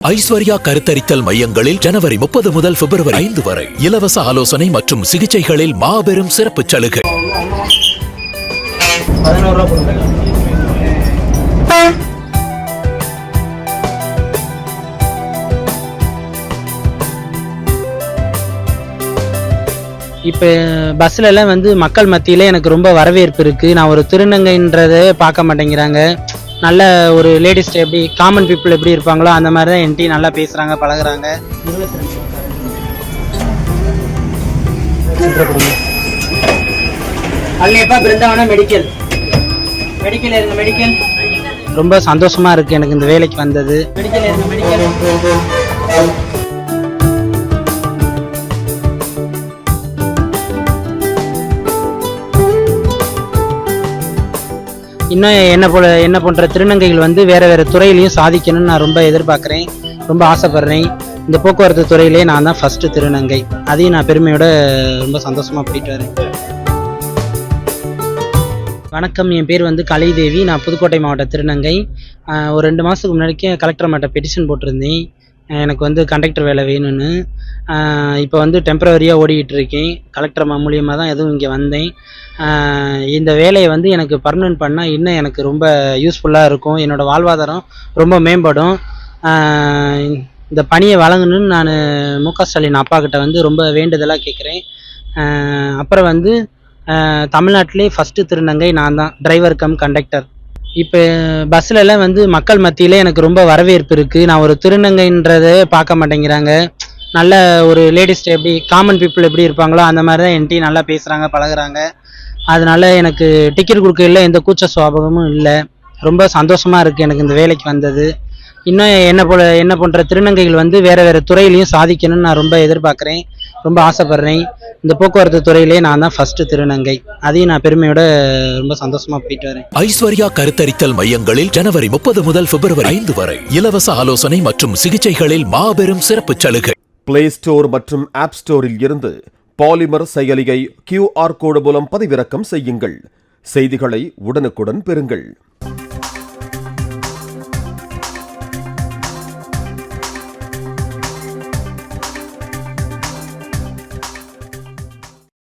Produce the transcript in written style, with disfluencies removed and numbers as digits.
ஐஸ்வர்யா கருத்தரித்தல் மையங்களில் ஜனவரி 30 முதல் பிப்ரவரி 5 வரை இலவச ஆலோசனை மற்றும் சிகிச்சைகளில் மாபெரும் சிறப்பு சலுகை. இப்போ பஸ்லலாம் மக்கள் மத்தியில் எனக்கு ரொம்ப வரவேற்பு இருக்குது. நான் ஒரு திருநங்கைன்றதை பார்க்க மாட்டேங்கிறாங்க. நல்ல ஒரு லேடிஸ் எப்படி காமன் பீப்புள் எப்படி இருப்பாங்களோ அந்த மாதிரி தான் என்கிட்ட நல்லா பேசுகிறாங்க, பழகுறாங்க. மெடிக்கல் ரொம்ப சந்தோஷமாக இருக்குது எனக்கு இந்த வேலைக்கு வந்தது. இன்னும் என்ன போன்ற திருநங்கைகள் வேறு துறையிலையும் சாதிக்கணும்னு நான் ரொம்ப எதிர்பார்க்குறேன், ரொம்ப ஆசைப்பட்றேன். இந்த போக்குவரத்து துறையிலே நான் தான் ஃபஸ்ட்டு திருநங்கை. அதையும் நான் பெருமையோட ரொம்ப சந்தோஷமாக போயிட்டு வரேன். வணக்கம், என் பேர் கலைதேவி. நான் புதுக்கோட்டை மாவட்ட திருநங்கை. ஒரு 2 மாதத்துக்கு முன்னாடிக்கே கலெக்டர் மாட்ட பெட்டிஷன் போட்டிருந்தேன். எனக்கு கண்டக்டர் வேலை வேணும்னு. இப்போ டெம்பரவரியாக ஓடிக்கிட்டு இருக்கேன். கலெக்டர் மூலியமாக தான் எதுவும் இங்கே வந்தேன். இந்த வேலையை எனக்கு பர்மனெண்ட் பண்ணால் இன்னும் எனக்கு ரொம்ப யூஸ்ஃபுல்லாக இருக்கும். என்னோடய வாழ்வாதாரம் ரொம்ப மேம்படும். இந்த பணியை வழங்கணும்னு நான் மு.க. ஸ்டாலின் அப்பா கிட்ட ரொம்ப வேண்டுதலாக கேட்குறேன். அப்புறம் தமிழ்நாட்டிலே ஃபஸ்ட்டு திருநங்கை நான் தான், டிரைவர் கம் கண்டக்டர். இப்போ பஸ்லலாம் மக்கள் மத்தியில் எனக்கு ரொம்ப வரவேற்பு இருக்குது. நான் ஒரு திருநங்கைன்றதை பார்க்க மாட்டேங்கிறாங்க. நல்ல ஒரு லேடிஸ் எப்படி காமன் பீப்புள் எப்படி இருப்பாங்களோ அந்த மாதிரி தான் என்கிட்ட நல்லா பேசுகிறாங்க, பழகுறாங்க. அதனால எனக்கு டிக்கெட் கொடுக்கல எந்த கூச்ச சுபாவமும் இல்லை. ரொம்ப சந்தோஷமாக இருக்குது எனக்கு இந்த வேலைக்கு வந்தது. இன்னும் என்ன போன்ற திருநங்கைகள் வேறு துறையிலையும் சாதிக்கணும்னு நான் ரொம்ப எதிர்பார்க்குறேன், ரொம்ப ஆசைப்பட்றேன். இந்த போக்குவரத்து துறையிலே நான் தான் ஃபஸ்ட்டு திருநங்கை. அதையும் நான் பெருமையோட ரொம்ப சந்தோஷமாக போயிட்டு வரேன். ஐஸ்வர்யா கருத்தரித்தல் மையங்களில் ஜனவரி 30 முதல் பிப்ரவரி 5 வரை இலவச ஆலோசனை மற்றும் சிகிச்சைகளில் மாபெரும் சிறப்பு சலுகை. பிளே ஸ்டோர் மற்றும் ஆப் ஸ்டோரில் இருந்து பாலிமர் செயலியை QR கோடு மூலம் பதிவிறக்கம் செய்யுங்கள். செய்திகளை உடனுக்குடன் பெறுங்கள்.